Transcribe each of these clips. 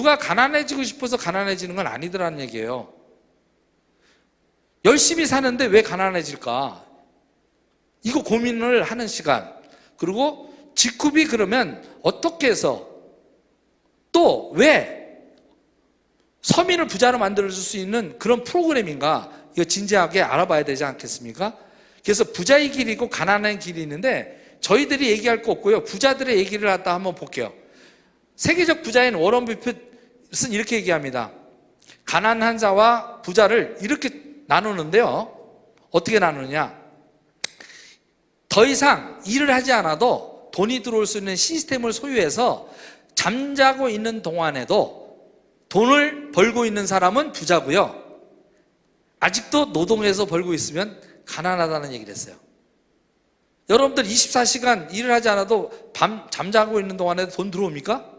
누가 가난해지고 싶어서 가난해지는 건 아니더라는 얘기예요. 열심히 사는데 왜 가난해질까? 이거 고민을 하는 시간. 그리고 직급이 그러면 어떻게 해서 또 왜 서민을 부자로 만들어줄 수 있는 그런 프로그램인가? 이거 진지하게 알아봐야 되지 않겠습니까? 그래서 부자의 길이 있고 가난한 길이 있는데 저희들이 얘기할 거 없고요. 부자들의 얘기를 갖다 한번 볼게요. 세계적 부자인 워런 버핏은 이렇게 얘기합니다. 가난한 자와 부자를 이렇게 나누는데요. 어떻게 나누느냐? 더 이상 일을 하지 않아도 돈이 들어올 수 있는 시스템을 소유해서 잠자고 있는 동안에도 돈을 벌고 있는 사람은 부자고요. 아직도 노동해서 벌고 있으면 가난하다는 얘기를 했어요. 여러분들 24시간 일을 하지 않아도 밤 잠자고 있는 동안에도 돈 들어옵니까?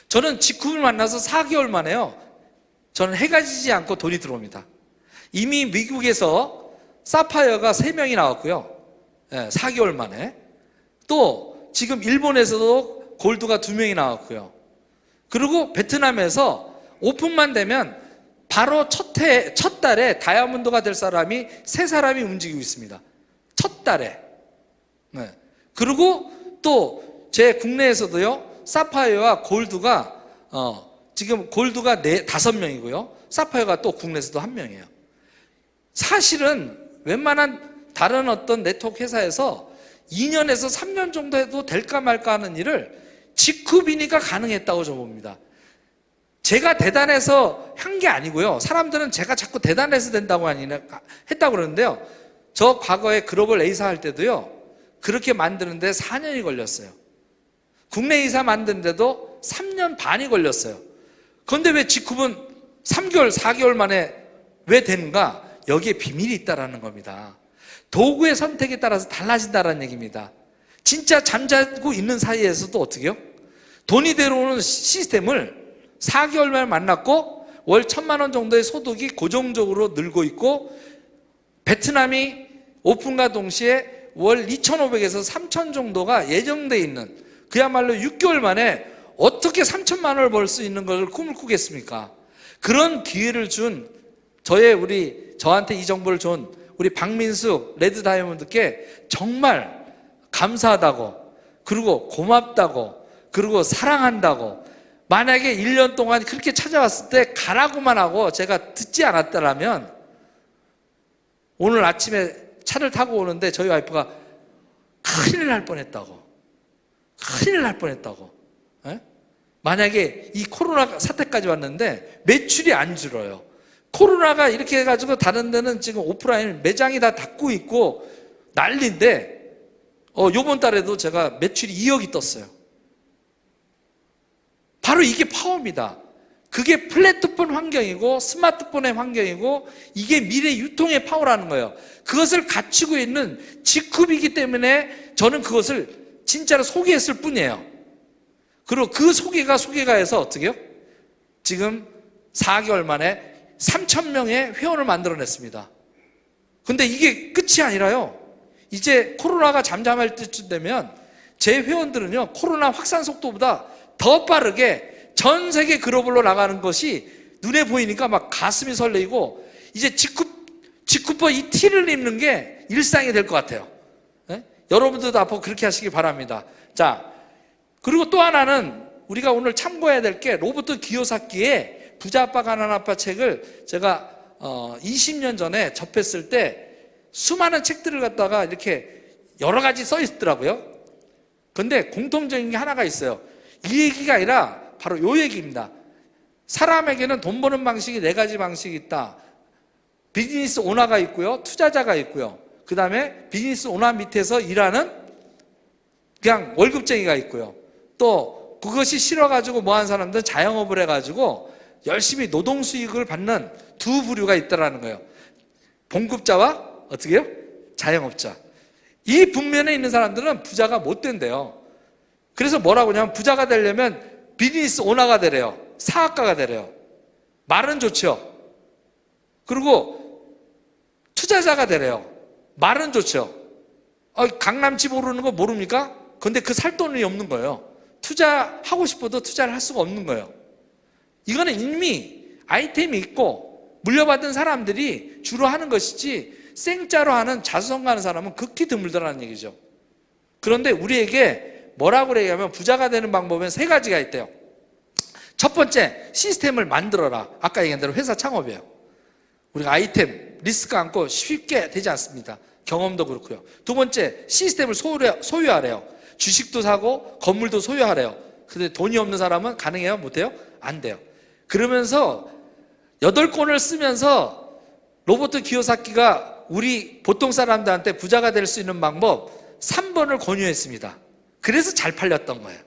저는 직급을 만나서 4개월 만에요. 저는 해가 지지 않고 돈이 들어옵니다. 이미 미국에서 사파이어가 3명이 나왔고요. 4개월 만에. 또 지금 일본에서도 골드가 2명이 나왔고요. 그리고 베트남에서 오픈만 되면 바로 첫 달에 다이아몬드가 될 사람이 3사람이 움직이고 있습니다. 첫 달에. 그리고 또 제 국내에서도요, 사파이어와 골드가 지금 골드가 5명이고요. 사파이어가 또 국내에서도 1명이에요. 사실은 웬만한 다른 어떤 네트워크 회사에서 2년에서 3년 정도 해도 될까 말까 하는 일을 직급이니까 가능했다고 저 봅니다. 제가 대단해서 한 게 아니고요. 사람들은 제가 자꾸 대단해서 된다고 했다고 그러는데요. 저 과거에 글로벌 A사 할 때도요, 그렇게 만드는데 4년이 걸렸어요. 국내 A사 만드는데도 3년 반이 걸렸어요. 그런데 왜 직급은 3개월, 4개월 만에 왜 되는가? 여기에 비밀이 있다는 겁니다. 도구의 선택에 따라서 달라진다는 얘기입니다. 진짜 잠자고 있는 사이에서도 어떻게 해요? 돈이 들어오는 시스템을 4개월 만에 만났고 월 1,000만 원 정도의 소득이 고정적으로 늘고 있고, 베트남이 오픈과 동시에 월 2,500에서 3,000 정도가 예정돼 있는, 그야말로 6개월 만에 어떻게 3,000만 원을 벌 수 있는 것을 꿈을 꾸겠습니까? 그런 기회를 준 저한테 이 정보를 준 우리 박민숙 레드 다이아몬드께 정말 감사하다고, 그리고 고맙다고, 그리고 사랑한다고. 만약에 1년 동안 그렇게 찾아왔을 때 가라고만 하고 제가 듣지 않았더라면 오늘 아침에 차를 타고 오는데 저희 와이프가 큰일 날 뻔했다고. 큰일 날 뻔했다고. 만약에 이 코로나 사태까지 왔는데 매출이 안 줄어요. 코로나가 이렇게 해가지고 다른 데는 지금 오프라인 매장이 다 닫고 있고 난리인데, 요번 달에도 제가 매출이 2억이 떴어요. 바로 이게 파워입니다. 그게 플랫폰 환경이고 스마트폰의 환경이고 이게 미래 유통의 파워라는 거예요. 그것을 갖추고 있는 직급이기 때문에 저는 그것을 진짜로 소개했을 뿐이에요. 그리고 그 소개가 해서 어떻게 해요? 지금 4개월 만에 3,000명의 회원을 만들어냈습니다. 근데 이게 끝이 아니라요, 이제 코로나가 잠잠할 때쯤 되면 제 회원들은요, 코로나 확산 속도보다 더 빠르게 전 세계 글로벌로 나가는 것이 눈에 보이니까 막 가슴이 설레이고, 이제 직급버 이 티를 입는 게 일상이 될 것 같아요. 여러분들도 앞으로 그렇게 하시기 바랍니다. 자, 그리고 또 하나는 우리가 오늘 참고해야 될 게, 로버트 기요사키의 부자 아빠 가난한 아빠 책을 제가 20년 전에 접했을 때 수많은 책들을 갖다가 이렇게 여러 가지 써 있더라고요. 근데 공통적인 게 하나가 있어요. 이 얘기가 아니라 바로 이 얘기입니다. 사람에게는 돈 버는 방식이 4가지 방식이 있다. 비즈니스 오너가 있고요, 투자자가 있고요, 그 다음에 비즈니스 오너 밑에서 일하는 그냥 월급쟁이가 있고요, 또 그것이 싫어가지고 뭐 하는 사람들은 자영업을 해가지고 열심히 노동 수익을 받는 두 부류가 있다라는 거예요. 봉급자와 어떻게 해요? 자영업자. 이 분면에 있는 사람들은 부자가 못 된대요. 그래서 뭐라고 하냐면, 부자가 되려면 비즈니스 오너가 되래요. 사업가가 되래요. 말은 좋죠. 그리고 투자자가 되래요. 말은 좋죠. 강남집 오르는 거 모릅니까? 근데 그 살 돈이 없는 거예요. 투자하고 싶어도 투자를 할 수가 없는 거예요. 이거는 이미 아이템이 있고 물려받은 사람들이 주로 하는 것이지 생짜로 하는 자수성가하는 사람은 극히 드물다는 얘기죠. 그런데 우리에게 뭐라고 얘기하면 부자가 되는 방법은 세 가지가 있대요. 첫 번째, 시스템을 만들어라. 아까 얘기한 대로 회사 창업이에요. 우리가 아이템, 리스크 안고 쉽게 되지 않습니다. 경험도 그렇고요. 두 번째, 시스템을 소유하래요. 주식도 사고 건물도 소유하래요. 근데 돈이 없는 사람은 가능해요? 못해요? 안 돼요. 그러면서 8권을 쓰면서 로버트 기요사키가 우리 보통 사람들한테 부자가 될 수 있는 방법 3번을 권유했습니다. 그래서 잘 팔렸던 거예요.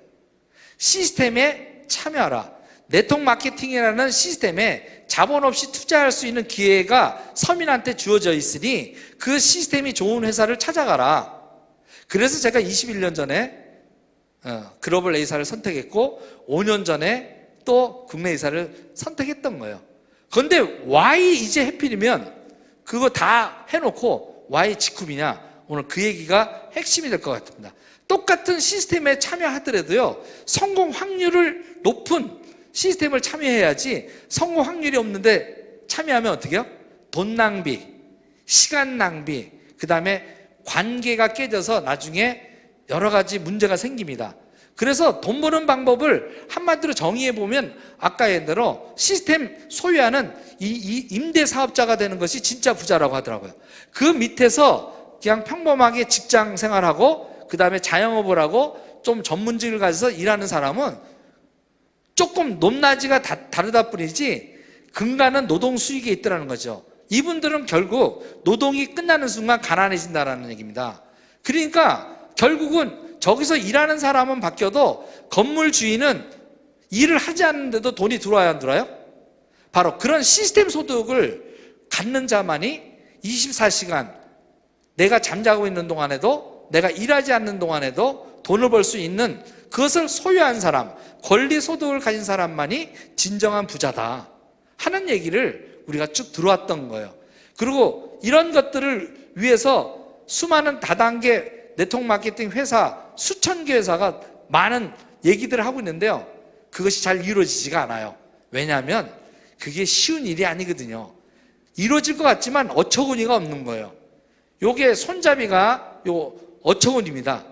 시스템에 참여하라. 네트워크 마케팅이라는 시스템에 자본 없이 투자할 수 있는 기회가 서민한테 주어져 있으니 그 시스템이 좋은 회사를 찾아가라. 그래서 제가 21년 전에 글로벌 A사를 선택했고 5년 전에 또 국내 A사를 선택했던 거예요. 그런데 why 이제 해필이면 그거 다 해놓고 why 직급이냐? 오늘 그 얘기가 핵심이 될 것 같습니다. 똑같은 시스템에 참여하더라도요, 성공 확률을 높은 시스템을 참여해야지 성공 확률이 없는데 참여하면 어떻게 해요? 돈 낭비, 시간 낭비, 그 다음에 관계가 깨져서 나중에 여러 가지 문제가 생깁니다. 그래서 돈 버는 방법을 한마디로 정의해보면 아까 얘기대로 시스템 소유하는 이 임대 사업자가 되는 것이 진짜 부자라고 하더라고요. 그 밑에서 그냥 평범하게 직장 생활하고 그 다음에 자영업을 하고 좀 전문직을 가져서 일하는 사람은 조금 높낮이가 다르다 뿐이지 근간은 노동 수익에 있더라는 거죠. 이분들은 결국 노동이 끝나는 순간 가난해진다는 얘기입니다. 그러니까 결국은 저기서 일하는 사람은 바뀌어도 건물 주인은 일을 하지 않는데도 돈이 들어와야 안 들어와요? 바로 그런 시스템 소득을 갖는 자만이 24시간 내가 잠자고 있는 동안에도 내가 일하지 않는 동안에도 돈을 벌 수 있는 그것을 소유한 사람, 권리 소득을 가진 사람만이 진정한 부자다 하는 얘기를 우리가 쭉 들어왔던 거예요. 그리고 이런 것들을 위해서 수많은 다단계 네트워크 마케팅 회사, 수천 개 회사가 많은 얘기들을 하고 있는데요, 그것이 잘 이루어지지가 않아요. 왜냐하면 그게 쉬운 일이 아니거든요. 이루어질 것 같지만 어처구니가 없는 거예요. 요게 손잡이가 요 어처구니입니다.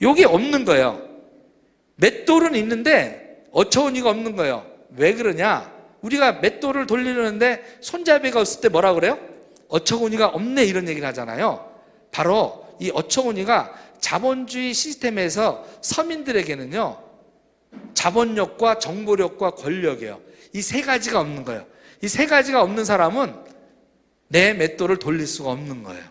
요게 없는 거예요. 맷돌은 있는데 어처구니가 없는 거예요. 왜 그러냐? 우리가 맷돌을 돌리려는데 손잡이가 없을 때 뭐라 그래요? 어처구니가 없네, 이런 얘기를 하잖아요. 바로 이 어처구니가 자본주의 시스템에서 서민들에게는요, 자본력과 정보력과 권력이에요. 이 세 가지가 없는 거예요. 이 세 가지가 없는 사람은 내 맷돌을 돌릴 수가 없는 거예요.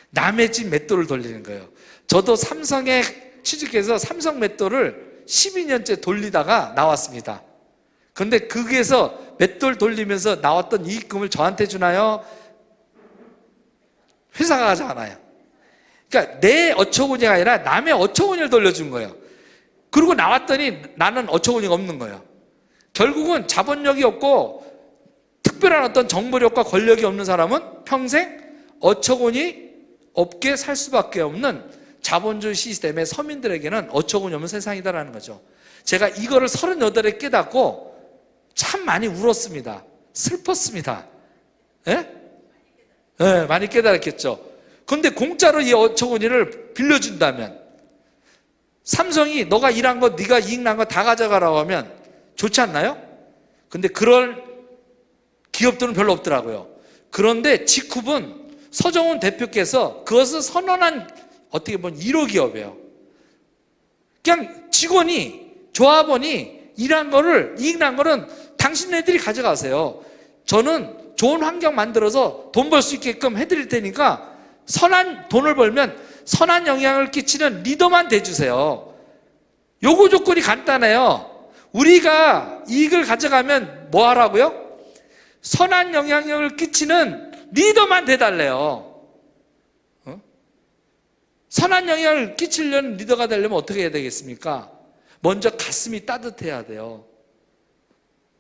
남의 집 맷돌을 돌리는 거예요. 저도 삼성에 취직해서 삼성 맷돌을 12년째 돌리다가 나왔습니다. 그런데 거기에서 맷돌 돌리면서 나왔던 이익금을 저한테 주나요? 회사가 가져가나요? 그러니까 내 어처구니가 아니라 남의 어처구니를 돌려준 거예요. 그리고 나왔더니 나는 어처구니가 없는 거예요. 결국은 자본력이 없고 특별한 어떤 정보력과 권력이 없는 사람은 평생 어처구니 없게 살 수밖에 없는 자본주의 시스템의 서민들에게는 어처구니 없는 세상이다라는 거죠. 제가 이거를 38에 깨닫고 참 많이 울었습니다. 슬펐습니다. 예? 예, 많이 깨달았겠죠. 그런데 공짜로 이 어처구니를 빌려준다면, 삼성이 너가 일한 거, 네가 이익 난 거 다 가져가라고 하면 좋지 않나요? 근데 그럴 기업들은 별로 없더라고요. 그런데 지쿰은 서정훈 대표께서 그것을 선언한, 어떻게 보면 1호 기업이에요. 그냥 직원이, 조합원이 일한 거를, 이익 난 거는 당신네들이 가져가세요. 저는 좋은 환경 만들어서 돈 벌 수 있게끔 해드릴 테니까 선한 돈을 벌면 선한 영향을 끼치는 리더만 돼주세요. 요구 조건이 간단해요. 우리가 이익을 가져가면 뭐 하라고요? 선한 영향력을 끼치는 리더만 돼달래요. 선한 영향을 끼치려는 리더가 되려면 어떻게 해야 되겠습니까? 먼저 가슴이 따뜻해야 돼요.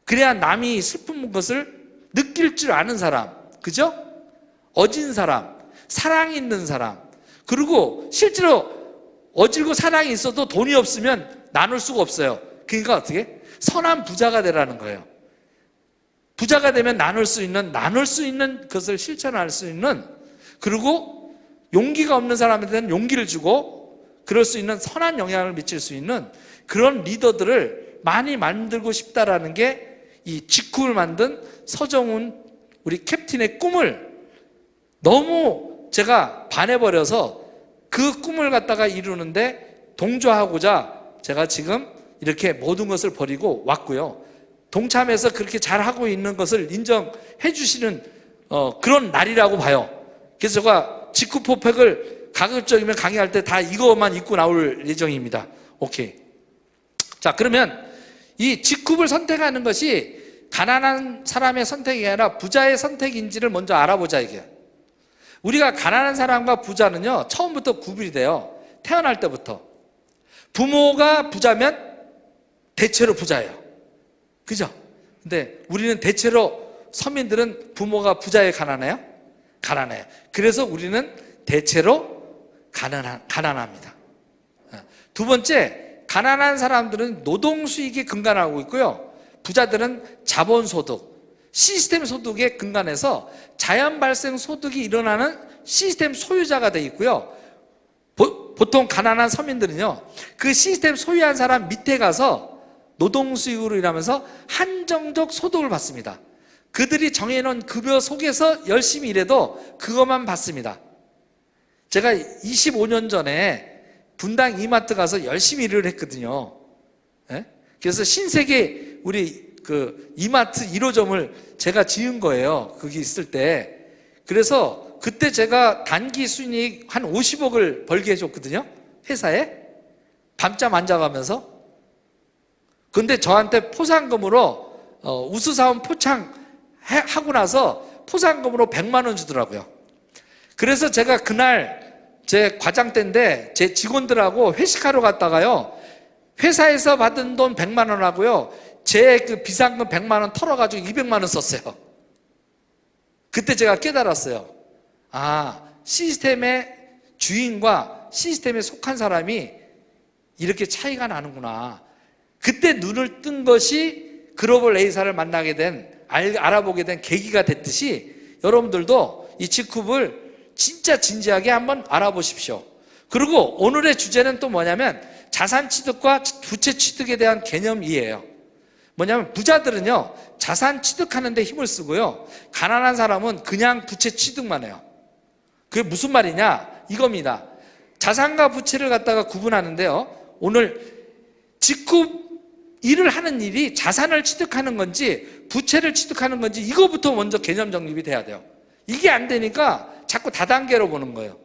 그래야 남이 슬픈 것을 느낄 줄 아는 사람, 그죠? 어진 사람, 사랑이 있는 사람, 그리고 실제로 어질고 사랑이 있어도 돈이 없으면 나눌 수가 없어요. 그러니까 어떻게? 선한 부자가 되라는 거예요. 부자가 되면 나눌 수 있는 것을 실천할 수 있는, 그리고 용기가 없는 사람한테는 용기를 주고 그럴 수 있는 선한 영향을 미칠 수 있는 그런 리더들을 많이 만들고 싶다라는 게 이 직후를 만든 서정훈 우리 캡틴의 꿈을 너무 제가 반해버려서 그 꿈을 갖다가 이루는데 동조하고자 제가 지금 이렇게 모든 것을 버리고 왔고요. 동참해서 그렇게 잘하고 있는 것을 인정해 주시는 그런 날이라고 봐요. 그래서 제가 직후 포팩을 가급적이면 강의할 때 다 이거만 입고 나올 예정입니다. 오케이. 자, 그러면 이 직후를 선택하는 것이 가난한 사람의 선택이 아니라 부자의 선택인지를 먼저 알아보자 이게. 우리가 가난한 사람과 부자는요 처음부터 구분이 돼요. 태어날 때부터. 부모가 부자면 대체로 부자예요. 그죠? 근데 우리는 대체로 서민들은 부모가 부자에 가난해요? 가난해요. 그래서 우리는 대체로 가난합니다. 두 번째, 가난한 사람들은 노동수익에 근간하고 있고요. 부자들은 자본소득, 시스템 소득에 근간해서 자연 발생 소득이 일어나는 시스템 소유자가 돼 있고요. 보통 가난한 서민들은요, 그 시스템 소유한 사람 밑에 가서 노동수익으로 일하면서 한정적 소득을 받습니다. 그들이 정해놓은 급여 속에서 열심히 일해도 그것만 받습니다. 제가 25년 전에 분당 이마트 가서 열심히 일을 했거든요. 그래서 신세계 우리 그 이마트 1호점을 제가 지은 거예요. 거기 있을 때. 그래서 그때 제가 단기 순이익 한 50억을 벌게 해줬거든요. 회사에. 밤잠 안 자가면서. 근데 저한테 포상금으로 우수사원 포창하고 나서 포상금으로 100만 원 주더라고요. 그래서 제가 그날 제 과장 때인데 제 직원들하고 회식하러 갔다가요, 회사에서 받은 돈 100만 원 하고요, 제 그 비상금 100만 원 털어가지고 200만 원 썼어요. 그때 제가 깨달았어요. 아, 시스템의 주인과 시스템에 속한 사람이 이렇게 차이가 나는구나. 그때 눈을 뜬 것이 글로벌 A사를 만나게 된, 알아보게 된 계기가 됐듯이 여러분들도 이 직후를 진짜 진지하게 한번 알아보십시오. 그리고 오늘의 주제는 또 뭐냐면 자산 취득과 부채 취득에 대한 개념이에요. 뭐냐면 부자들은요 자산 취득하는 데 힘을 쓰고요, 가난한 사람은 그냥 부채 취득만 해요. 그게 무슨 말이냐 이겁니다. 자산과 부채를 갖다가 구분하는데요, 오늘 직후 일을 하는 일이 자산을 취득하는 건지 부채를 취득하는 건지 이거부터 먼저 개념 정립이 돼야 돼요. 이게 안 되니까 자꾸 다단계로 보는 거예요.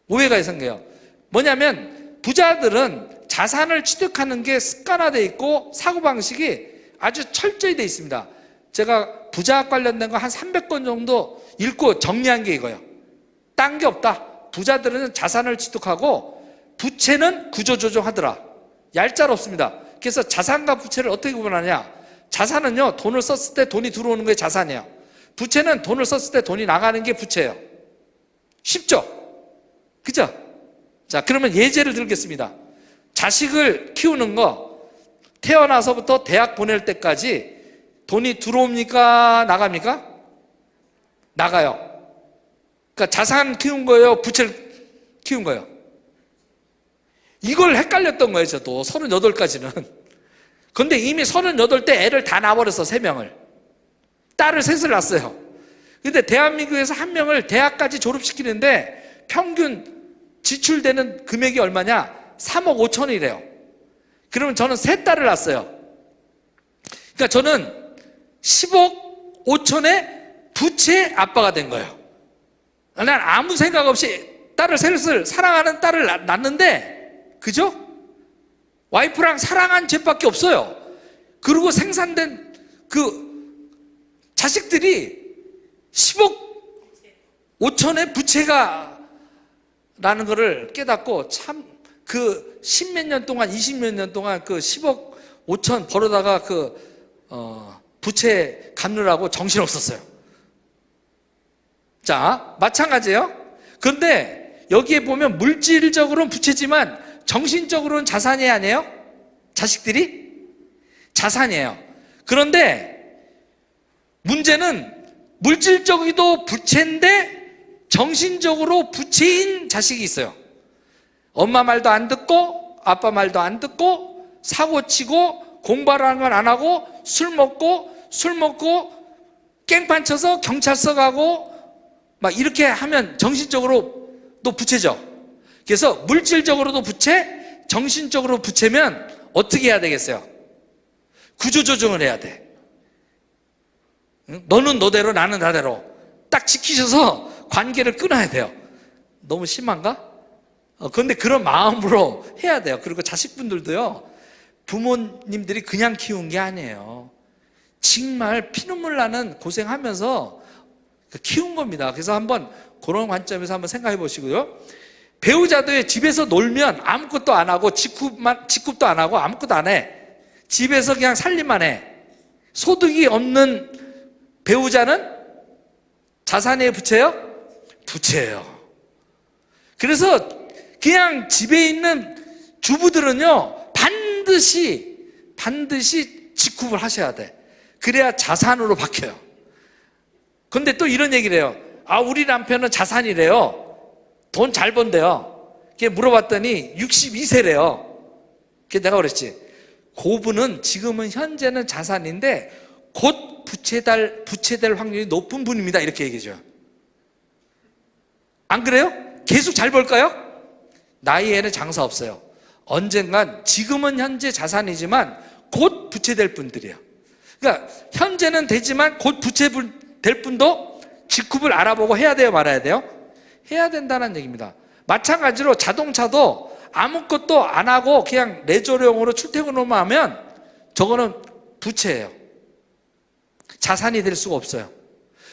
오해가 생겨요. 뭐냐면 부자들은 자산을 취득하는 게 습관화되어 있고 사고방식이 아주 철저히 되어 있습니다. 제가 부자 관련된 거 한 300권 정도 읽고 정리한 게 이거예요. 딴 게 없다. 부자들은 자산을 취득하고 부채는 구조조정하더라. 얄짤없습니다. 그래서 자산과 부채를 어떻게 구분하냐, 자산은요 돈을 썼을 때 돈이 들어오는 게 자산이에요. 부채는 돈을 썼을 때 돈이 나가는 게 부채예요. 쉽죠? 그죠? 자, 그러면 예제를 들겠습니다. 자식을 키우는 거, 태어나서부터 대학 보낼 때까지 돈이 들어옵니까? 나갑니까? 나가요. 그러니까 자산 키운 거예요? 부채를 키운 거예요? 이걸 헷갈렸던 거예요, 저도. 38까지는. 근데 이미 38때 애를 다 낳아버렸어, 3명을. 딸을 셋을 낳았어요. 근데 대한민국에서 한 명을 대학까지 졸업시키는데 평균 지출되는 금액이 얼마냐? 3억 5천이래요. 그러면 저는 3딸을 낳았어요. 그러니까 저는 10억 5천의 부채 아빠가 된 거예요. 난 아무 생각 없이 딸을 셋을 사랑하는 딸을 낳는데, 그죠? 와이프랑 사랑한 죄밖에 없어요. 그리고 생산된 그 자식들이 10억 5천의 부채가 라는 거를 깨닫고, 참 그 10몇 년 동안 20몇 년 동안 그 10억 5천 벌어다가 그 부채 갚느라고 정신없었어요. 자, 마찬가지예요. 그런데 여기에 보면 물질적으로는 부채지만 정신적으로는 자산이 아니에요? 자식들이? 자산이에요. 그런데 문제는 물질적이도 부채인데 정신적으로 부채인 자식이 있어요. 엄마 말도 안 듣고 아빠 말도 안 듣고 사고치고 공부하라는 건 안 하고 술 먹고 깽판 쳐서 경찰서 가고 막 이렇게 하면 정신적으로도 부채죠. 그래서 물질적으로도 부채, 정신적으로 부채면 어떻게 해야 되겠어요? 구조조정을 해야 돼. 너는 너대로 나는 나대로 딱 지키셔서 관계를 끊어야 돼요. 너무 심한가? 그런데 그런 마음으로 해야 돼요. 그리고 자식분들도요, 부모님들이 그냥 키운 게 아니에요. 정말 피눈물 나는 고생하면서 키운 겁니다. 그래서 한번 그런 관점에서 한번 생각해 보시고요. 배우자도 집에서 놀면 아무것도 안 하고 직급도 안 하고 아무것도 안 해. 집에서 그냥 살림만 해. 소득이 없는 배우자는 자산이에요, 부채예요? 부채예요. 그래서 그냥 집에 있는 주부들은요, 반드시 직급을 하셔야 돼. 그래야 자산으로 바뀌어요. 근데 또 이런 얘기를 해요. 우리 남편은 자산이래요. 돈 잘 번대요. 걔 물어봤더니 62세래요. 걔 내가 그랬지. 고분은 지금은 현재는 자산인데 곧 부채될 확률이 높은 분입니다. 이렇게 얘기해줘요. 안 그래요? 계속 잘 벌까요? 나이에는 장사 없어요. 언젠간 지금은 현재 자산이지만 곧 부채될 분들이에요. 그러니까 현재는 되지만 곧 부채될 분도 직급을 알아보고 해야 돼요, 말아야 돼요? 해야 된다는 얘기입니다. 마찬가지로 자동차도 아무것도 안 하고 그냥 레저용으로 출퇴근만 하면 저거는 부채예요. 자산이 될 수가 없어요.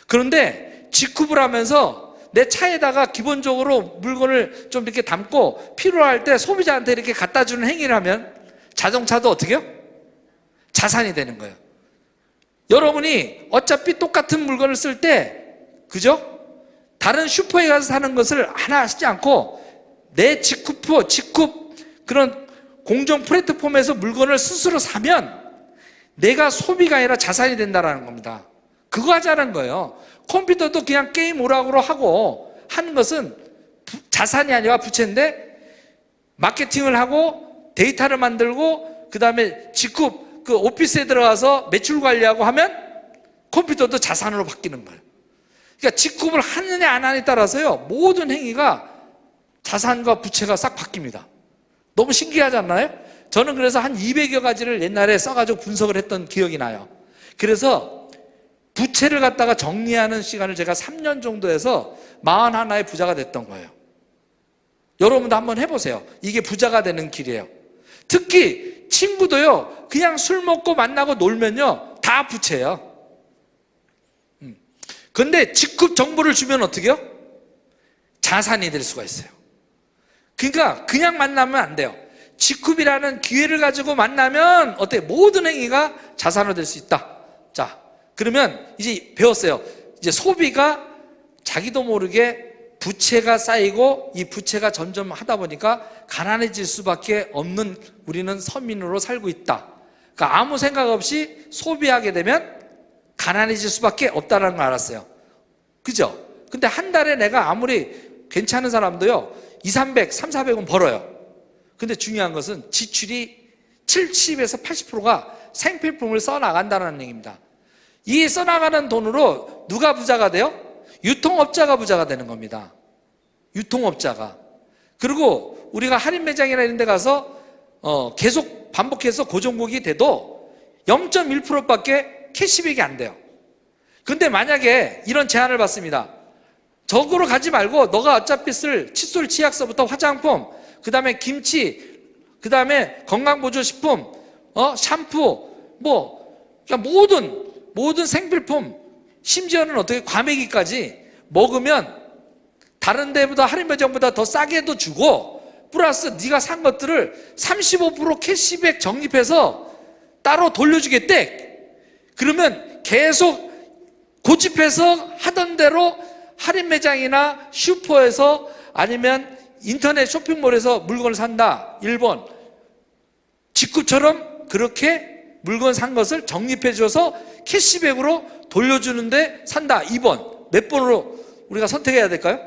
그런데 직급을 하면서 내 차에다가 기본적으로 물건을 좀 이렇게 담고 필요할 때 소비자한테 이렇게 갖다 주는 행위를 하면 자동차도 어떻게 해요? 자산이 되는 거예요. 여러분이 어차피 똑같은 물건을 쓸 때, 그죠? 다른 슈퍼에 가서 사는 것을 하나 하시지 않고 내 직급 그런 공정 플랫폼에서 물건을 스스로 사면 내가 소비가 아니라 자산이 된다는 겁니다. 그거 하자는 거예요. 컴퓨터도 그냥 게임 오락으로 하고 하는 것은 자산이 아니라 부채인데, 마케팅을 하고 데이터를 만들고 그 다음에 직급 그 오피스에 들어가서 매출 관리하고 하면 컴퓨터도 자산으로 바뀌는 거예요. 그러니까 직급을 하느냐 안 하느냐에 따라서요, 모든 행위가 자산과 부채가 싹 바뀝니다. 너무 신기하지 않나요? 저는 그래서 한 200여 가지를 옛날에 써가지고 분석을 했던 기억이 나요. 그래서 부채를 갖다가 정리하는 시간을 제가 3년 정도 해서 41의 부자가 됐던 거예요. 여러분도 한번 해보세요. 이게 부자가 되는 길이에요. 특히 친구도요, 그냥 술 먹고 만나고 놀면요, 다 부채예요. 그런데 직급 정보를 주면 어떻게 해요? 자산이 될 수가 있어요. 그러니까 그냥 만나면 안 돼요. 직급이라는 기회를 가지고 만나면 어때요? 모든 행위가 자산으로 될 수 있다. 자, 그러면 이제 배웠어요. 이제 소비가 자기도 모르게 부채가 쌓이고 이 부채가 점점 하다 보니까 가난해질 수밖에 없는 우리는 서민으로 살고 있다. 그러니까 아무 생각 없이 소비하게 되면 가난해질 수밖에 없다는 걸 알았어요. 그죠? 근데 한 달에 내가 아무리 괜찮은 사람도요, 300-400은 벌어요. 근데 중요한 것은 지출이 70에서 80%가 생필품을 써나간다는 얘기입니다. 이 써나가는 돈으로 누가 부자가 돼요? 유통업자가 부자가 되는 겁니다. 유통업자가. 그리고 우리가 할인 매장이나 이런 데 가서 계속 반복해서 고정국이 돼도 0.1%밖에 캐시백이 안 돼요. 근데 만약에 이런 제안을 받습니다. 저거로 가지 말고 너가 어차피 쓸 칫솔, 치약서부터 화장품, 그 다음에 김치, 그 다음에 건강보조식품, 샴푸, 그러니까 모든 생필품, 심지어는 어떻게 과메기까지 먹으면 다른 데보다 할인 매장보다 더 싸게도 주고 플러스 네가 산 것들을 35% 캐시백 적립해서 따로 돌려주겠대. 그러면 계속 고집해서 하던 대로 할인 매장이나 슈퍼에서 아니면 인터넷 쇼핑몰에서 물건을 산다. 1번 직구처럼 그렇게 물건 산 것을 적립해 줘서 캐시백으로 돌려주는데 산다. 2번. 몇 번으로 우리가 선택해야 될까요?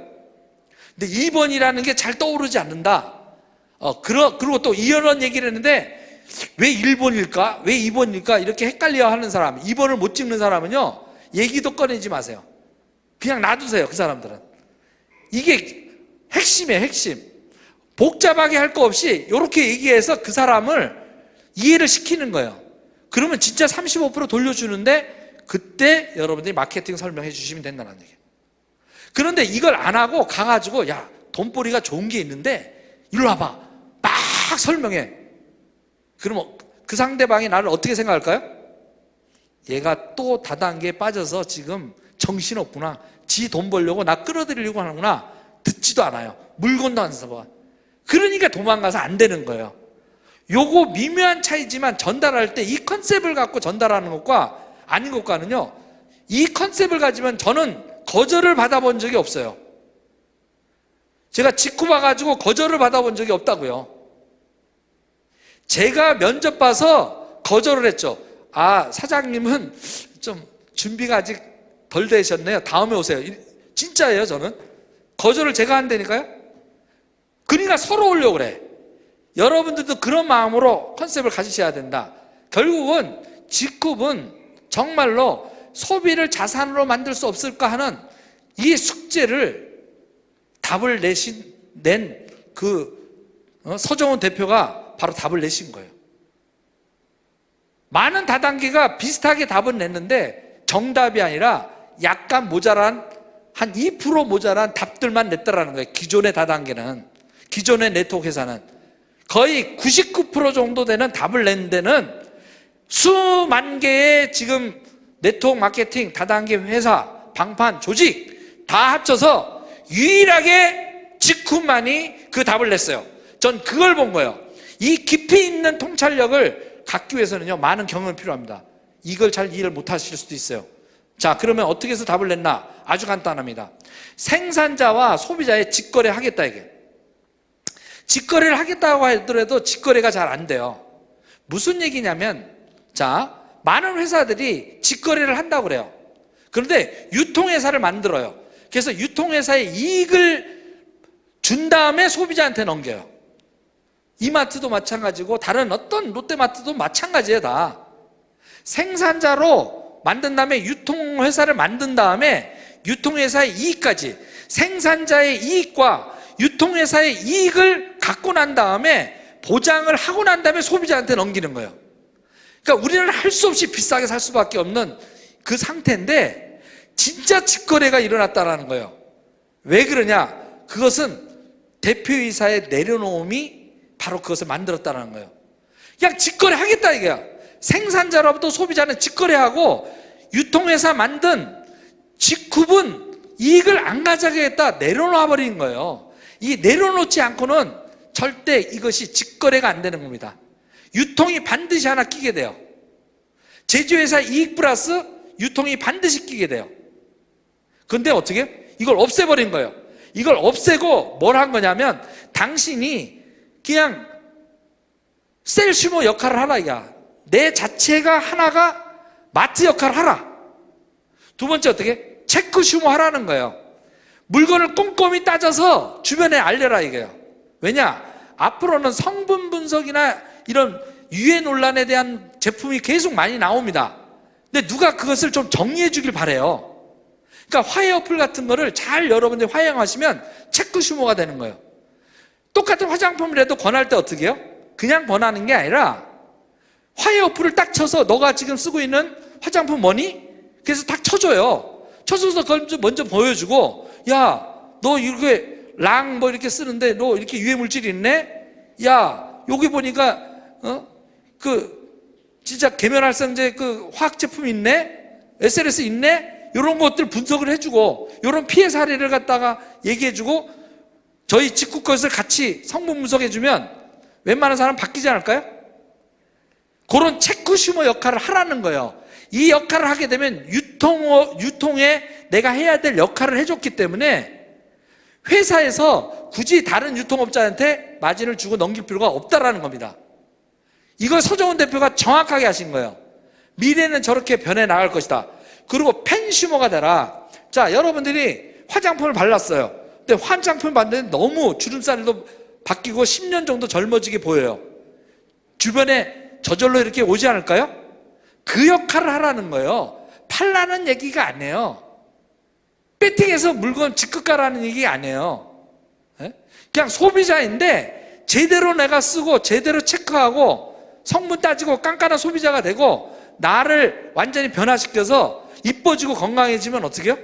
근데 2번이라는 게 잘 떠오르지 않는다. 그리고 또 이런 얘기를 했는데 왜 1번일까? 왜 2번일까? 이렇게 헷갈려 하는 사람, 2번을 못 찍는 사람은요, 얘기도 꺼내지 마세요. 그냥 놔두세요. 그 사람들은. 이게 핵심이에요. 핵심. 복잡하게 할 거 없이 이렇게 얘기해서 그 사람을 이해를 시키는 거예요. 그러면 진짜 35% 돌려주는데 그때 여러분들이 마케팅 설명해 주시면 된다는 얘기예요. 그런데 이걸 안 하고 가가지고 야, 돈벌이가 좋은 게 있는데 일로 와봐. 막 설명해. 그러면 그 상대방이 나를 어떻게 생각할까요? 얘가 또 다단계에 빠져서 지금 정신없구나. 지 돈 벌려고 나 끌어들이려고 하는구나. 듣지도 않아요. 물건도 안 사봐. 그러니까 도망가서 안 되는 거예요. 요거 미묘한 차이지만 전달할 때 이 컨셉을 갖고 전달하는 것과 아닌 것과는요, 이 컨셉을 가지면 저는 거절을 받아본 적이 없어요. 제가 직구 봐가지고 거절을 받아본 적이 없다고요. 제가 면접 봐서 거절을 했죠. 아, 사장님은 좀 준비가 아직 덜 되셨네요. 다음에 오세요. 진짜예요. 저는 거절을 제가 한다니까요. 그러니까 서로 오려고 그래. 여러분들도 그런 마음으로 컨셉을 가지셔야 된다. 결국은 직급은 정말로 소비를 자산으로 만들 수 없을까 하는 이 숙제를 답을 낸 서정훈 대표가 바로 답을 내신 거예요. 많은 다단계가 비슷하게 답은 냈는데 정답이 아니라 약간 모자란 한 2% 모자란 답들만 냈다라는 거예요. 기존의 다단계는, 기존의 네트워크 회사는 거의 99% 정도 되는 답을 낸 데는 수만 개의 지금 네트워크 마케팅 다단계 회사, 방판, 조직 다 합쳐서 유일하게 직후만이 그 답을 냈어요. 전 그걸 본 거예요. 이 깊이 있는 통찰력을 갖기 위해서는요, 많은 경험이 필요합니다. 이걸 잘 이해를 못 하실 수도 있어요. 자, 그러면 어떻게 해서 답을 냈나? 아주 간단합니다. 생산자와 소비자의 직거래 하겠다, 이게. 직거래를 하겠다고 하더라도 직거래가 잘 안 돼요. 무슨 얘기냐면, 자, 많은 회사들이 직거래를 한다고 그래요. 그런데 유통회사를 만들어요. 그래서 유통회사에 이익을 준 다음에 소비자한테 넘겨요. 이마트도 마찬가지고 다른 어떤 롯데마트도 마찬가지예요. 다 생산자로 만든 다음에 유통회사를 만든 다음에 유통회사의 이익까지, 생산자의 이익과 유통회사의 이익을 갖고 난 다음에 보장을 하고 난 다음에 소비자한테 넘기는 거예요. 그러니까 우리는 할 수 없이 비싸게 살 수밖에 없는 그 상태인데 진짜 직거래가 일어났다는 거예요. 왜 그러냐? 그것은 대표이사의 내려놓음이 바로 그것을 만들었다는 거예요. 그냥 직거래 하겠다 이거야. 생산자로부터 소비자는 직거래하고 유통회사 만든 직급은 이익을 안 가져가겠다 내려놔 버리는 거예요. 이 내려놓지 않고는 절대 이것이 직거래가 안 되는 겁니다. 유통이 반드시 하나 끼게 돼요. 제조회사 이익 플러스 유통이 반드시 끼게 돼요. 그런데 어떻게? 이걸 없애버린 거예요. 이걸 없애고 뭘 한 거냐면 당신이 그냥 셀슈머 역할을 하라 이야. 내 자체가 하나가 마트 역할을 하라. 두 번째 어떻게? 체크 슈머 하라는 거예요. 물건을 꼼꼼히 따져서 주변에 알려라 이거예요. 왜냐? 앞으로는 성분 분석이나 이런 유해 논란에 대한 제품이 계속 많이 나옵니다. 근데 누가 그것을 좀 정리해 주길 바래요. 그러니까 화해 어플 같은 거를 잘 여러분들이 활용하시면 체크 슈머가 되는 거예요. 똑같은 화장품이라도 권할 때 어떻게 해요? 그냥 권하는 게 아니라 화해 어플을 딱 쳐서 너가 지금 쓰고 있는 화장품 뭐니? 그래서 딱 쳐줘요. 쳐줘서 그걸 먼저 보여주고, 야, 너 이렇게 랑 뭐 이렇게 쓰는데 너 이렇게 유해 물질이 있네? 야, 여기 보니까 진짜 계면활성제 그 화학 제품 있네? SLS 있네? 이런 것들 분석을 해주고, 이런 피해 사례를 갖다가 얘기해주고, 저희 직구 것을 같이 성분 분석해주면 웬만한 사람 바뀌지 않을까요? 그런 체크 슈머 역할을 하라는 거예요. 이 역할을 하게 되면 유통에 내가 해야 될 역할을 해줬기 때문에 회사에서 굳이 다른 유통업자한테 마진을 주고 넘길 필요가 없다라는 겁니다. 이걸 서정훈 대표가 정확하게 하신 거예요. 미래는 저렇게 변해 나갈 것이다. 그리고 펜슈머가 되라. 자, 여러분들이 화장품을 발랐어요. 근데 화장품 바르는데 너무 주름살도 바뀌고 10년 정도 젊어지게 보여요. 주변에 저절로 이렇게 오지 않을까요? 그 역할을 하라는 거예요. 팔라는 얘기가 아니에요. 배팅해서 물건 직급 가라는 얘기 아니에요. 그냥 소비자인데 제대로 내가 쓰고 제대로 체크하고 성분 따지고 깐깐한 소비자가 되고 나를 완전히 변화시켜서 이뻐지고 건강해지면 어떻게 해요?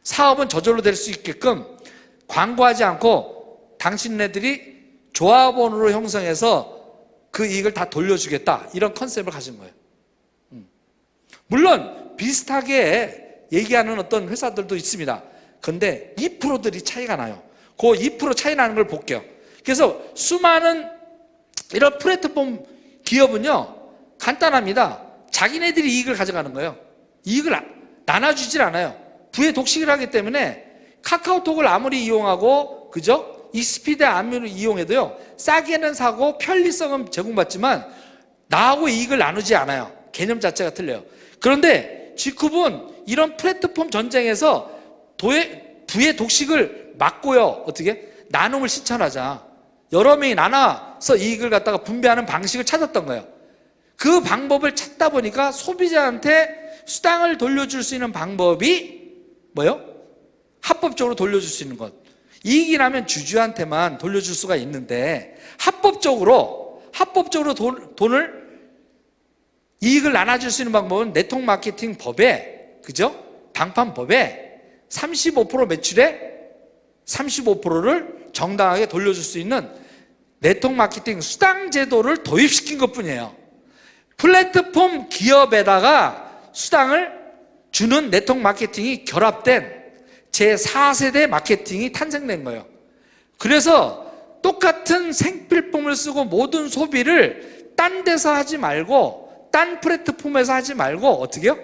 사업은 저절로 될 수 있게끔 광고하지 않고 당신네들이 조합원으로 형성해서 그 이익을 다 돌려주겠다, 이런 컨셉을 가진 거예요. 물론 비슷하게 얘기하는 어떤 회사들도 있습니다. 근데 2%들이 차이가 나요. 그 2% 차이 나는 걸 볼게요. 그래서 수많은 이런 플랫폼 기업은요, 간단합니다. 자기네들이 이익을 가져가는 거예요. 이익을 나눠주질 않아요. 부의 독식을 하기 때문에 카카오톡을 아무리 이용하고, 그죠? 익스피드 아무리 이용해도요, 싸게는 사고 편리성은 제공받지만 나하고 이익을 나누지 않아요. 개념 자체가 틀려요. 그런데 G컵은 이런 플랫폼 전쟁에서 부의 독식을 막고요, 어떻게? 나눔을 실천하자. 여러 명이 나눠서 이익을 갖다가 분배하는 방식을 찾았던 거예요. 그 방법을 찾다 보니까 소비자한테 수당을 돌려줄 수 있는 방법이 뭐예요? 합법적으로 돌려줄 수 있는 것. 이익이 나면 주주한테만 돌려줄 수가 있는데 합법적으로 돈을 이익을 나눠줄 수 있는 방법은 네트워크 마케팅 법에, 그죠? 방판법에 35% 매출에 35%를 정당하게 돌려줄 수 있는 네트워크 마케팅 수당 제도를 도입시킨 것 뿐이에요. 플랫폼 기업에다가 수당을 주는 네트워크 마케팅이 결합된 제4세대 마케팅이 탄생된 거예요. 그래서 똑같은 생필품을 쓰고 모든 소비를 딴 데서 하지 말고, 딴 플랫폼에서 하지 말고 어떻게 해요?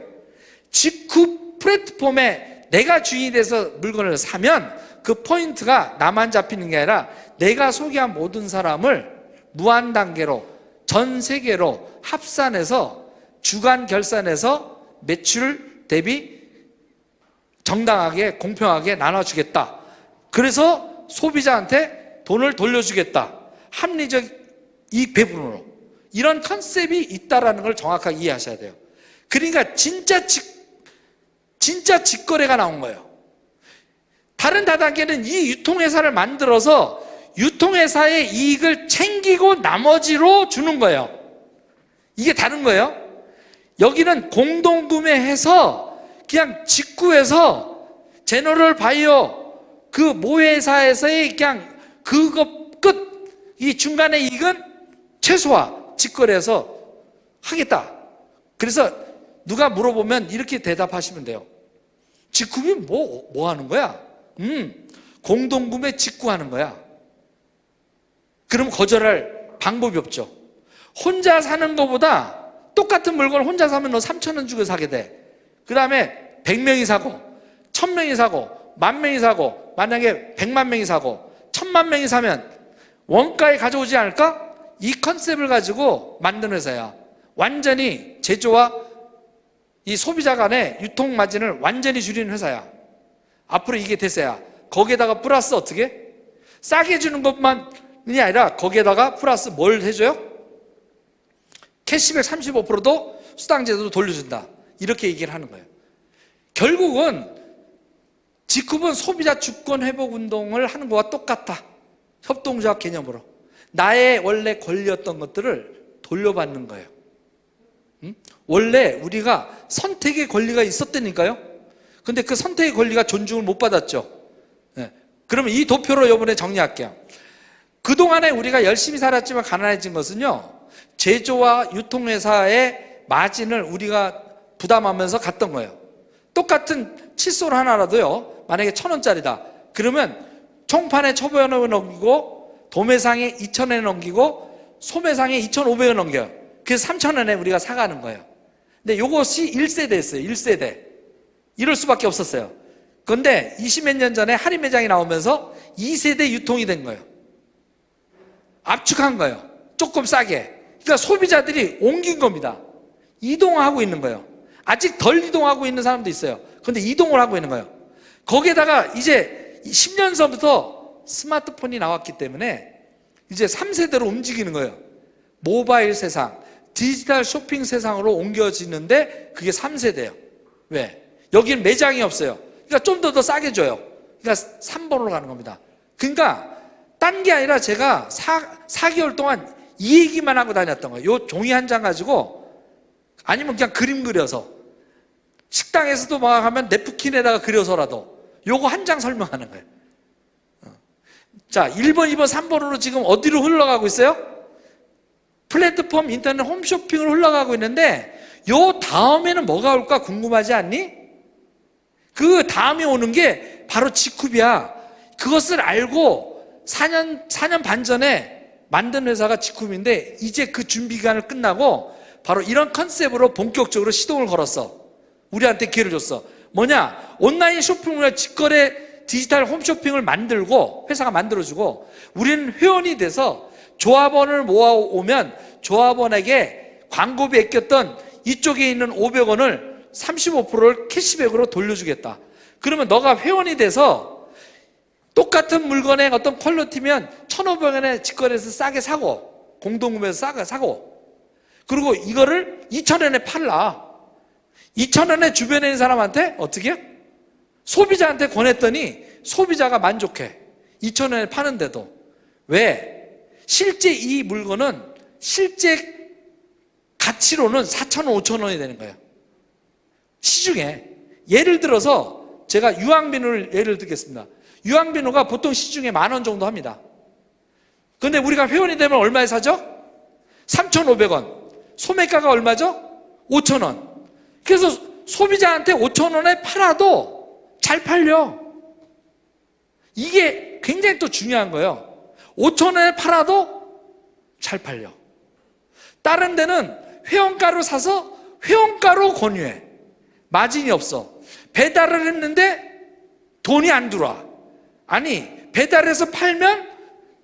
직후 플랫폼에 내가 주인이 돼서 물건을 사면 그 포인트가 나만 잡히는 게 아니라 내가 소개한 모든 사람을 무한 단계로 전 세계로 합산해서 주간 결산해서 매출 대비 정당하게 공평하게 나눠주겠다. 그래서 소비자한테 돈을 돌려주겠다. 합리적 이익 배분으로. 이런 컨셉이 있다라는 걸 정확하게 이해하셔야 돼요. 그러니까 진짜 직거래가 나온 거예요. 다른 다단계는 이 유통회사를 만들어서 유통회사의 이익을 챙기고 나머지로 주는 거예요. 이게 다른 거예요. 여기는 공동구매해서 그냥 직구해서 제너럴 바이오 그 모회사에서의 그냥 그거 끝. 이 중간의 이익은 최소화, 직거래해서 하겠다. 그래서 누가 물어보면 이렇게 대답하시면 돼요. 직구비 뭐 하는 거야? 공동구매 직구하는 거야. 그럼 거절할 방법이 없죠. 혼자 사는 것보다 똑같은 물건을 혼자 사면 너 3,000원 주고 사게 돼. 그 다음에 100명이 사고 1,000명이 사고 10,000명이 사고 만약에 100만 명이 사고 1,000만 명이 사면 원가에 가져오지 않을까? 이 컨셉을 가지고 만든 회사야. 완전히 제조와 이 소비자 간의 유통 마진을 완전히 줄이는 회사야. 앞으로 이게 대세야. 거기에다가 플러스 어떻게? 싸게 주는 것만이 아니라 거기에다가 플러스 뭘 해줘요? 캐시백 35%도 수당제도로 돌려준다. 이렇게 얘기를 하는 거예요. 결국은 G컵은 소비자 주권 회복 운동을 하는 것과 똑같다. 협동조합 개념으로. 나의 원래 권리였던 것들을 돌려받는 거예요. 원래 우리가 선택의 권리가 있었다니까요. 근데 그 선택의 권리가 존중을 못 받았죠. 네. 그러면 이 도표로 이번에 정리할게요. 그동안에 우리가 열심히 살았지만 가난해진 것은요, 제조와 유통회사의 마진을 우리가 부담하면서 갔던 거예요. 똑같은 칫솔 하나라도요, 만약에 1,000원짜리다. 그러면 총판에 1,500원을 넘기고 도매상에 2,000원에 넘기고 소매상에 2,500원 넘겨요. 그래서 3,000원에 우리가 사가는 거예요. 근데 이것이 1세대였어요. 1세대. 이럴 수밖에 없었어요. 그런데 20몇 년 전에 할인 매장이 나오면서 2세대 유통이 된 거예요. 압축한 거예요. 조금 싸게. 그러니까 소비자들이 옮긴 겁니다. 이동하고 있는 거예요. 아직 덜 이동하고 있는 사람도 있어요. 근데 이동을 하고 있는 거예요. 거기에다가 이제 10년 전부터 스마트폰이 나왔기 때문에 이제 3세대로 움직이는 거예요. 모바일 세상, 디지털 쇼핑 세상으로 옮겨지는데 그게 3세대예요. 왜? 여기는 매장이 없어요. 그러니까 좀 더 싸게 줘요. 그러니까 3번으로 가는 겁니다. 그러니까 딴 게 아니라 제가 4개월 동안 이 얘기만 하고 다녔던 거예요. 요 종이 한 장 가지고, 아니면 그냥 그림 그려서, 식당에서도 막 하면 냅킨에다가 그려서라도 요거 한 장 설명하는 거예요. 자, 1번, 2번, 3번으로 지금 어디로 흘러가고 있어요? 플랫폼 인터넷 홈쇼핑으로 흘러가고 있는데, 요 다음에는 뭐가 올까 궁금하지 않니? 그 다음에 오는 게 바로 지쿱이야. 그것을 알고 4년 반 전에 만든 회사가 지쿱인데, 이제 그 준비 기간을 끝나고 바로 이런 컨셉으로 본격적으로 시동을 걸었어. 우리한테 기회를 줬어. 뭐냐? 온라인 쇼핑몰 직거래 디지털 홈쇼핑을 만들고, 회사가 만들어주고, 우리는 회원이 돼서 조합원을 모아오면 조합원에게 광고비 아꼈던 이쪽에 있는 500원을 35%를 캐시백으로 돌려주겠다. 그러면 너가 회원이 돼서 똑같은 물건의 어떤 퀄리티면 1,500원에 직거래해서 싸게 사고, 공동구매해서 싸게 사고, 그리고 이거를 2,000원에 팔라. 2,000원에 주변에 있는 사람한테 어떻게 해요? 소비자한테 권했더니 소비자가 만족해. 2,000원에 파는데도. 왜? 실제 이 물건은 실제 가치로는 4,000원, 5,000원이 되는 거예요. 시중에. 예를 들어서 제가 유황비누를 예를 들겠습니다. 유황비누가 보통 시중에 10,000원 정도 합니다. 근데 우리가 회원이 되면 얼마에 사죠? 3,500원. 소매가가 얼마죠? 5,000원. 그래서 소비자한테 5,000원에 팔아도 잘 팔려. 이게 굉장히 또 중요한 거예요. 5,000원에 팔아도 잘 팔려. 다른 데는 회원가로 사서 회원가로 권유해. 마진이 없어. 배달을 했는데 돈이 안 들어와. 아니, 배달해서 팔면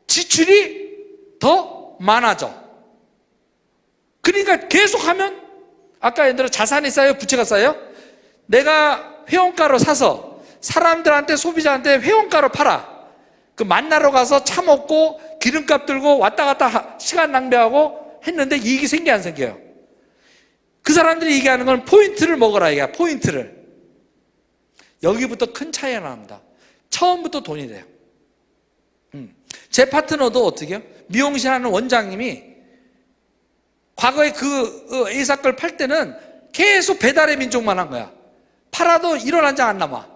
지출이 더 많아져. 그러니까 계속하면, 아까 예를 들어 자산이 쌓여, 부채가 쌓여? 내가 회원가로 사서 사람들한테, 소비자한테 회원가로 팔아. 그 만나러 가서 차 먹고 기름값 들고 왔다 갔다 시간 낭비하고 했는데 이익이 생겨 안 생겨요? 그 사람들이 얘기하는 건 포인트를 먹어라, 이게 포인트를. 여기부터 큰 차이가 납니다. 처음부터 돈이 돼요. 제 파트너도 어떻게 해요? 미용실 하는 원장님이 과거에 그 A사 걸 팔 때는 계속 배달의 민족만 한 거야. 팔아도 1원 한 장 안 남아.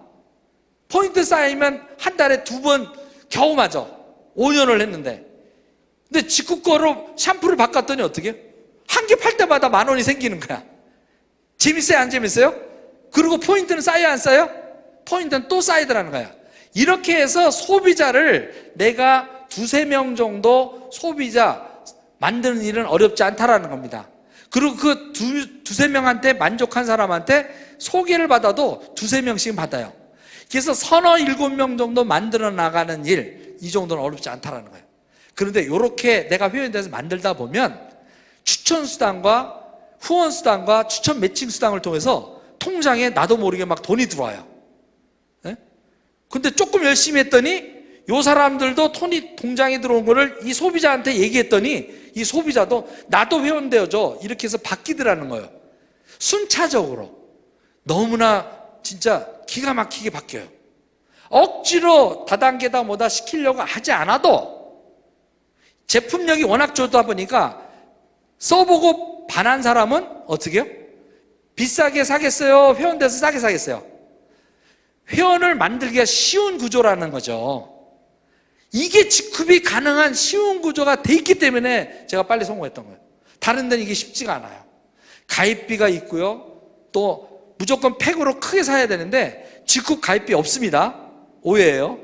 포인트 쌓이면 한 달에 2번 겨우 맞아. 5년을 했는데. 근데 직구 거로 샴푸를 바꿨더니 어떻게 해요? 한 개 팔 때마다 10,000원이 생기는 거야. 재밌어요, 안 재밌어요? 그리고 포인트는 쌓여, 안 쌓여? 포인트는 또 쌓이더라는 거야. 이렇게 해서 소비자를 내가 2-3명 정도 소비자 만드는 일은 어렵지 않다라는 겁니다. 그리고 그 2-3명한테 만족한 사람한테 소개를 받아도 2-3명씩 받아요. 그래서 7-8명 정도 만들어 나가는 일, 이 정도는 어렵지 않다라는 거예요. 그런데 이렇게 내가 회원이 돼서 만들다 보면 추천수당과 후원수당과 추천 매칭수당을 통해서 통장에 나도 모르게 막 돈이 들어와요. 네? 근데 조금 열심히 했더니 요 사람들도 돈이 통장에 들어온 거를 이 소비자한테 얘기했더니 이 소비자도 나도 회원 되어줘, 이렇게 해서 바뀌더라는 거예요. 순차적으로. 너무나 진짜 기가 막히게 바뀌어요. 억지로 다단계다 뭐다 시키려고 하지 않아도 제품력이 워낙 좋다 보니까 써보고 반한 사람은 어떻게 해요? 비싸게 사겠어요? 회원돼서 싸게 사겠어요? 회원을 만들기가 쉬운 구조라는 거죠. 이게 지급이 가능한 쉬운 구조가 돼 있기 때문에 제가 빨리 성공했던 거예요. 다른 데는 이게 쉽지가 않아요. 가입비가 있고요. 또 무조건 팩으로 크게 사야 되는데 지급 가입비 없습니다. 오해예요.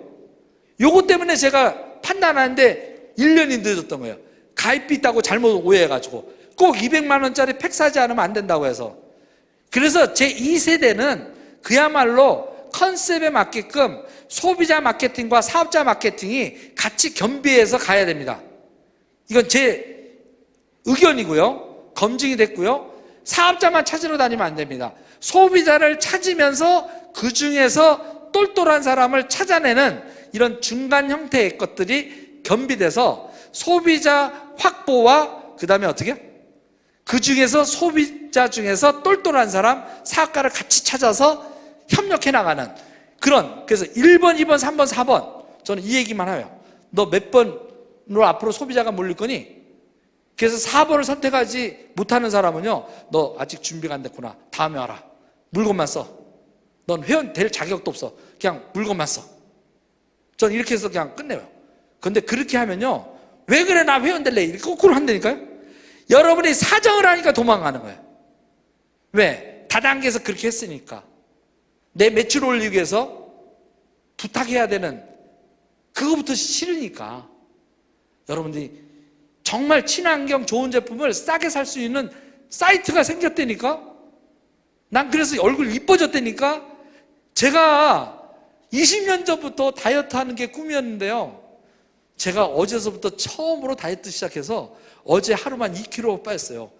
요거 때문에 제가 판단하는데 1년이 늦었던 거예요. 가입비 있다고 잘못 오해해가지고 꼭 200만 원짜리 팩 사지 않으면 안 된다고 해서. 그래서 제 2세대는 그야말로 컨셉에 맞게끔 소비자 마케팅과 사업자 마케팅이 같이 겸비해서 가야 됩니다. 이건 제 의견이고요. 검증이 됐고요. 사업자만 찾으러 다니면 안 됩니다. 소비자를 찾으면서 그 중에서 똘똘한 사람을 찾아내는 이런 중간 형태의 것들이 겸비돼서 소비자 확보와 그 다음에 어떻게? 그 중에서 소비자 중에서 똘똘한 사람, 사업가를 같이 찾아서 협력해 나가는 그런, 그래서 1번, 2번, 3번, 4번 저는 이 얘기만 해요. 너 몇 번으로 앞으로 소비자가 몰릴 거니? 그래서 4번을 선택하지 못하는 사람은요, 너 아직 준비가 안 됐구나. 다음에 와라. 물건만 써. 넌 회원 될 자격도 없어. 그냥 물건만 써. 전 이렇게 해서 그냥 끝내요. 근데 그렇게 하면요, 왜 그래 나 회원 될래? 이렇게 거꾸로 한다니까요. 여러분이 사정을 하니까 도망가는 거예요. 왜? 다단계에서 그렇게 했으니까. 내 매출 올리기 위해서 부탁해야 되는 그거부터 싫으니까. 여러분들이 정말 친환경 좋은 제품을 싸게 살 수 있는 사이트가 생겼다니까. 난 그래서 얼굴 이뻐졌다니까. 제가 20년 전부터 다이어트 하는 게 꿈이었는데요, 제가 어제서부터 처음으로 다이어트 시작해서 어제 하루만 2kg 빠졌어요.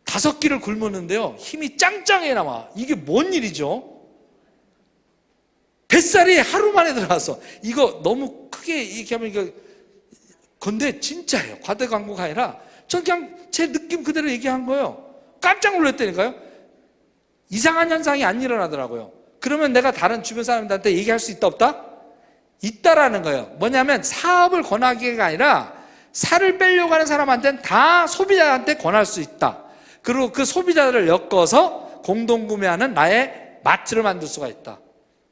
5끼를 굶었는데요, 힘이 짱짱해 남아. 이게 뭔 일이죠? 뱃살이 하루 만에 들어가서, 이거 너무 크게 얘기하면 이거, 근데 진짜예요. 과대 광고가 아니라 전 그냥 제 느낌 그대로 얘기한 거예요. 깜짝 놀랐다니까요. 이상한 현상이 안 일어나더라고요. 그러면 내가 다른 주변 사람들한테 얘기할 수 있다 없다? 있다라는 거예요. 뭐냐면 사업을 권하기가 아니라 살을 빼려고 하는 사람한테는 다 소비자한테 권할 수 있다. 그리고 그 소비자를 엮어서 공동구매하는 나의 마트를 만들 수가 있다.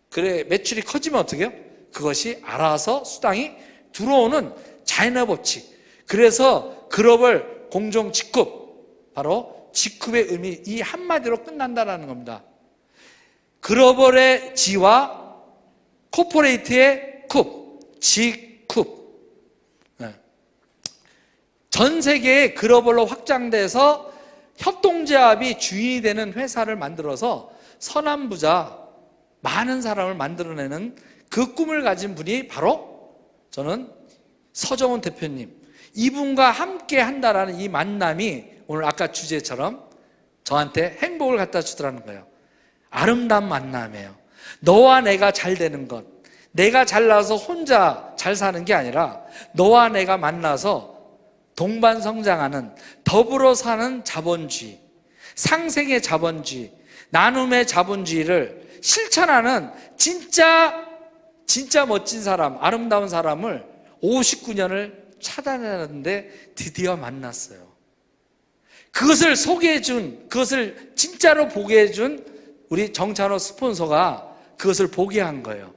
그래, 매출이 커지면 어떻게 해요? 그것이 알아서 수당이 들어오는 자연의 법칙. 그래서 글로벌 공정 직급, 바로 직급의 의미, 이 한마디로 끝난다는 겁니다. 글로벌의 지와 코퍼레이트의 쿱, 직쿱. 전 세계에 글로벌로 확장돼서 협동제합이 주인이 되는 회사를 만들어서 선한 부자, 많은 사람을 만들어내는 그 꿈을 가진 분이 바로 저는 서정훈 대표님, 이분과 함께 한다라는 이 만남이 오늘 아까 주제처럼 저한테 행복을 갖다 주더라는 거예요. 아름다운 만남이에요. 너와 내가 잘 되는 것, 내가 잘나서 혼자 잘 사는 게 아니라 너와 내가 만나서 동반 성장하는, 더불어 사는 자본주의, 상생의 자본주의, 나눔의 자본주의를 실천하는 진짜 멋진 사람, 아름다운 사람을 59년을 찾아내는데 드디어 만났어요. 그것을 소개해준, 그것을 진짜로 보게 해준 우리 정찬호 스폰서가 그것을 보게 한 거예요.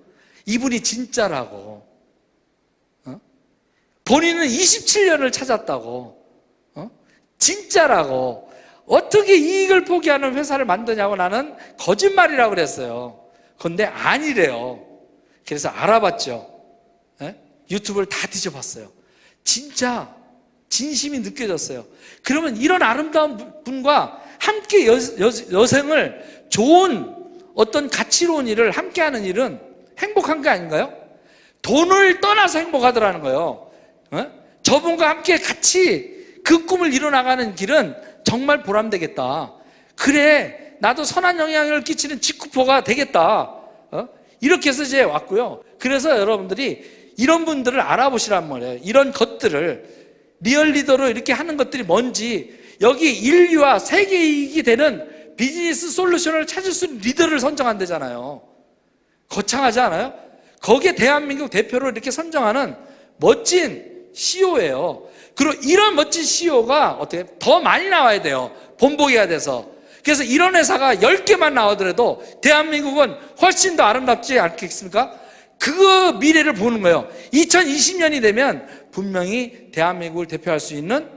이분이 진짜라고. 본인은 27년을 찾았다고. 진짜라고. 어떻게 이익을 포기하는 회사를 만드냐고 나는 거짓말이라고 그랬어요. 그런데 아니래요. 그래서 알아봤죠. 유튜브를 다 뒤져봤어요. 진짜 진심이 느껴졌어요. 그러면 이런 아름다운 분과 함께 여생을, 좋은 어떤 가치로운 일을 함께하는 일은 행복한 게 아닌가요? 돈을 떠나서 행복하더라는 거예요. 저분과 함께 같이 그 꿈을 이뤄나가는 길은 정말 보람되겠다. 그래, 나도 선한 영향을 끼치는 직쿠퍼가 되겠다. 이렇게 해서 이제 왔고요. 그래서 여러분들이 이런 분들을 알아보시란 말이에요. 이런 것들을 리얼 리더로 이렇게 하는 것들이 뭔지, 여기 인류와 세계 이익이 되는 비즈니스 솔루션을 찾을 수 있는 리더를 선정한대잖아요. 거창하지 않아요? 거기에 대한민국 대표로 이렇게 선정하는 멋진 CEO예요. 그리고 이런 멋진 CEO가 어떻게 더 많이 나와야 돼요. 본보기가 돼서. 그래서 이런 회사가 10개만 나오더라도 대한민국은 훨씬 더 아름답지 않겠습니까? 그 미래를 보는 거예요. 2020년이 되면 분명히 대한민국을 대표할 수 있는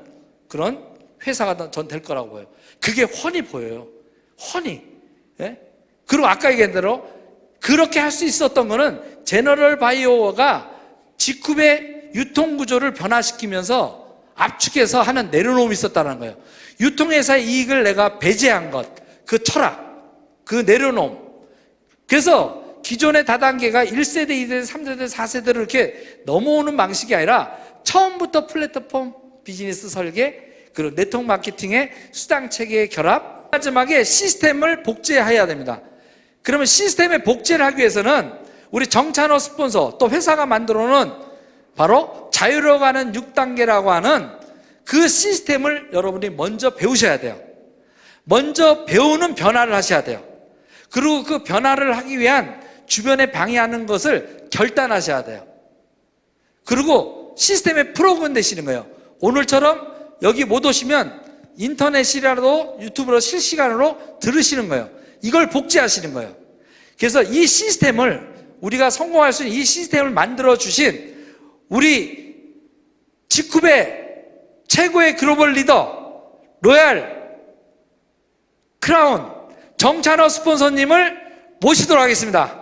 그런 회사가 전 될 거라고 보여요. 그게 훤히 보여요. 훤히. 예? 그리고 아까 얘기한 대로 그렇게 할 수 있었던 거는 제너럴 바이오가 직급의 유통구조를 변화시키면서 압축해서 하는 내려놓음이 있었다는 거예요. 유통회사의 이익을 내가 배제한 것, 그 철학, 그 내려놓음. 그래서 기존의 다단계가 1세대, 2세대, 3세대, 4세대로 이렇게 넘어오는 방식이 아니라 처음부터 플랫폼 비즈니스 설계, 그리고 네트워크 마케팅의 수당 체계의 결합, 마지막에 시스템을 복제해야 됩니다. 그러면 시스템의 복제를 하기 위해서는 우리 정찬호 스폰서 또 회사가 만들어 놓은 바로 자유로 가는 6단계라고 하는 그 시스템을 여러분이 먼저 배우셔야 돼요. 먼저 배우는 변화를 하셔야 돼요. 그리고 그 변화를 하기 위한 주변에 방해하는 것을 결단하셔야 돼요. 그리고 시스템의 프로그램 되시는 거예요. 오늘처럼 여기 못 오시면 인터넷이라도 유튜브로 실시간으로 들으시는 거예요. 이걸 복제하시는 거예요. 그래서 이 시스템을 우리가 성공할 수 있는 이 시스템을 만들어 주신 우리 직후배 최고의 글로벌 리더 로얄 크라운 정찬호 스폰서님을 모시도록 하겠습니다.